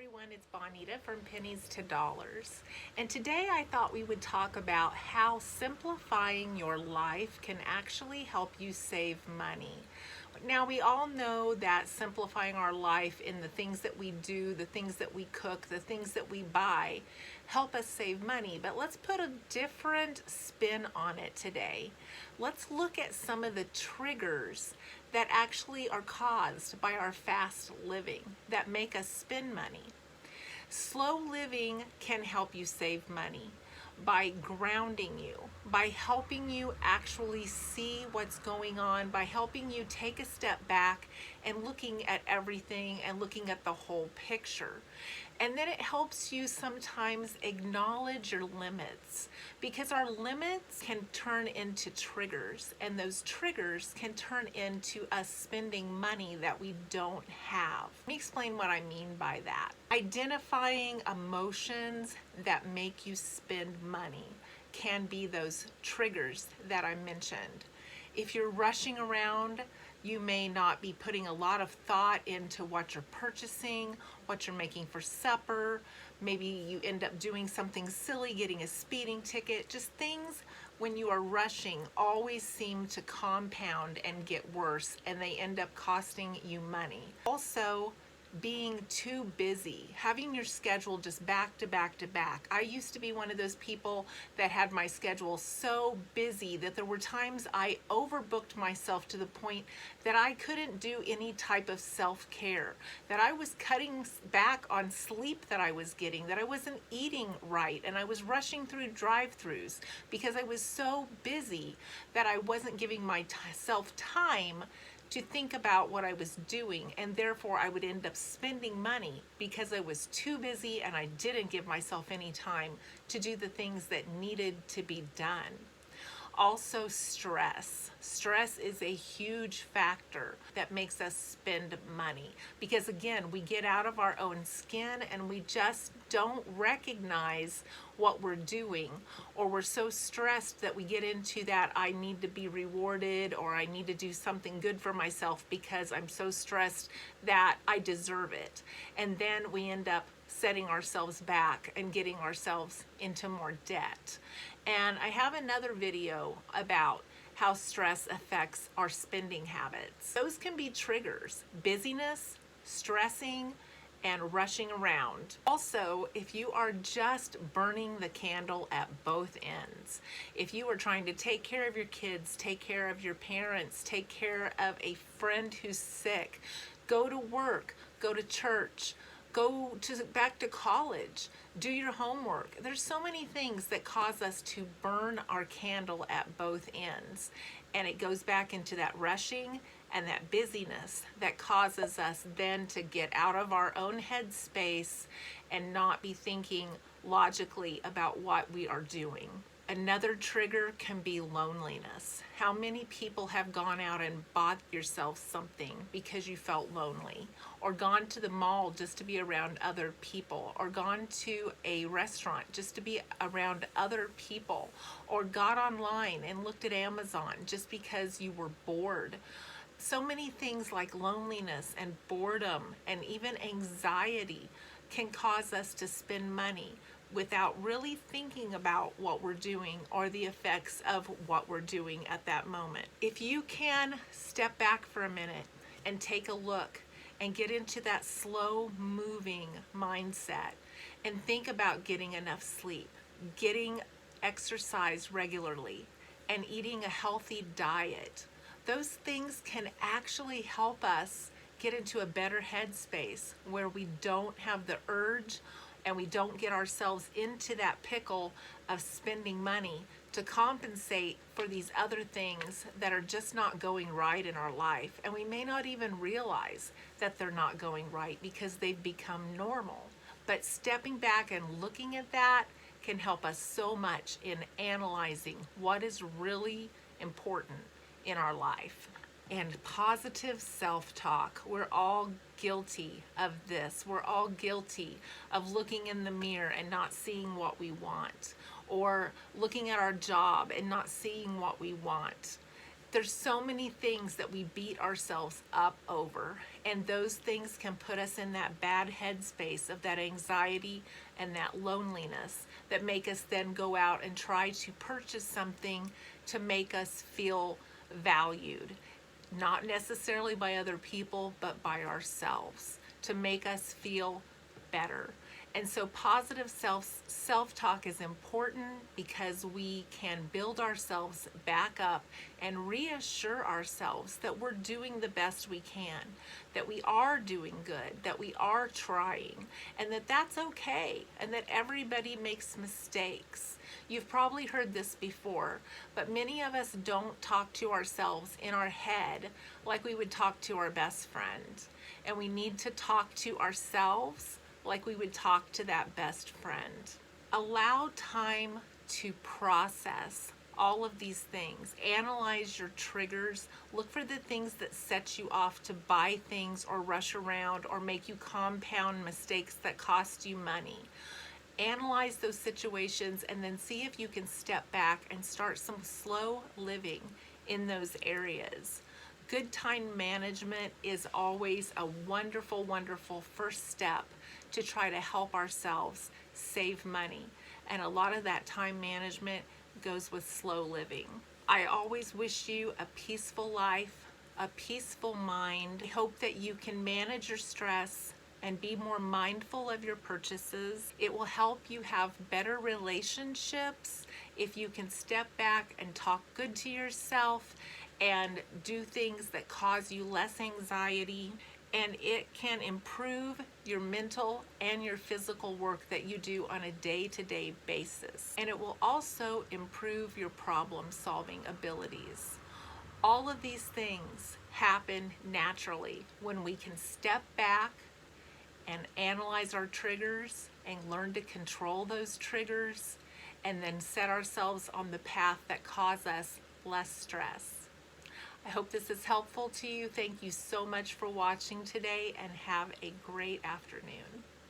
everyone, it's Bonita from Pennies to Dollars. And today I thought we would talk about how simplifying your life can actually help you save money. Now, we all know that simplifying our life in the things that we do, the things that we cook, the things that we buy, help us save money. But let's put a different spin on it today. Let's look at some of the triggers that actually are caused by our fast living that make us spend money. Slow living can help you save money by grounding you, by helping you actually see what's going on, by helping you take a step back and looking at everything and looking at the whole picture. And then it helps you sometimes acknowledge your limits, because our limits can turn into triggers, and those triggers can turn into us spending money that we don't have. Let me explain what I mean by that. Identifying emotions that make you spend money can be those triggers that I mentioned. If you're rushing around, you may not be putting a lot of thought into what you're purchasing, what you're making for supper. Maybe you end up doing something silly, getting a speeding ticket. Just things when you are rushing always seem to compound and get worse, and they end up costing you money. Also, being too busy, having your schedule just back to back to back. I used to be one of those people that had my schedule so busy that there were times I overbooked myself to the point that I couldn't do any type of self-care, that I was cutting back on sleep that I was getting, that I wasn't eating right, and I was rushing through drive-thrus because I was so busy that I wasn't giving myself time to think about what I was doing, and therefore I would end up spending money because I was too busy and I didn't give myself any time to do the things that needed to be done. Also, stress. Stress is a huge factor that makes us spend money, because again, we get out of our own skin and we just don't recognize what we're doing, or we're so stressed that we get into that I need to be rewarded, or I need to do something good for myself because I'm so stressed that I deserve it. And then we end up setting ourselves back and getting ourselves into more debt. And I have another video about how stress affects our spending habits. Those can be triggers: busyness, stressing, and rushing around. Also, if you are just burning the candle at both ends, if you are trying to take care of your kids, take care of your parents, take care of a friend who's sick, go to work, go to church, back to college, do your homework. There's so many things that cause us to burn our candle at both ends. And it goes back into that rushing and that busyness that causes us then to get out of our own headspace and not be thinking logically about what we are doing. Another trigger can be loneliness. How many people have gone out and bought yourself something because you felt lonely, or gone to the mall just to be around other people, or gone to a restaurant just to be around other people, or got online and looked at Amazon just because you were bored? So many things like loneliness and boredom and even anxiety can cause us to spend money without really thinking about what we're doing or the effects of what we're doing at that moment. If you can step back for a minute and take a look and get into that slow moving mindset and think about getting enough sleep, getting exercise regularly, and eating a healthy diet, those things can actually help us get into a better headspace where we don't have the urge and we don't get ourselves into that pickle of spending money to compensate for these other things that are just not going right in our life. And we may not even realize that they're not going right because they've become normal. But stepping back and looking at that can help us so much in analyzing what is really important in our life. And positive self-talk. We're all guilty of this. We're all guilty of looking in the mirror and not seeing what we want, or looking at our job and not seeing what we want. There's so many things that we beat ourselves up over, and those things can put us in that bad headspace of that anxiety and that loneliness that make us then go out and try to purchase something to make us feel valued, not necessarily by other people, but by ourselves, to make us feel better. And so positive self-talk is important because we can build ourselves back up and reassure ourselves that we're doing the best we can, that we are doing good, that we are trying, and that that's okay, and that everybody makes mistakes. You've probably heard this before, but many of us don't talk to ourselves in our head like we would talk to our best friend. And we need to talk to ourselves like we would talk to that best friend. Allow time to process all of these things. Analyze your triggers. Look for the things that set you off to buy things or rush around or make you compound mistakes that cost you money. Analyze those situations and then see if you can step back and start some slow living in those areas. Good time management is always a wonderful, wonderful first step to try to help ourselves save money. And a lot of that time management goes with slow living. I always wish you a peaceful life, a peaceful mind. I hope that you can manage your stress and be more mindful of your purchases. It will help you have better relationships if you can step back and talk good to yourself and do things that cause you less anxiety. And it can improve your mental and your physical work that you do on a day-to-day basis. And it will also improve your problem-solving abilities. All of these things happen naturally when we can step back and analyze our triggers and learn to control those triggers and then set ourselves on the path that cause us less stress. I hope this is helpful to you. Thank you so much for watching today and have a great afternoon.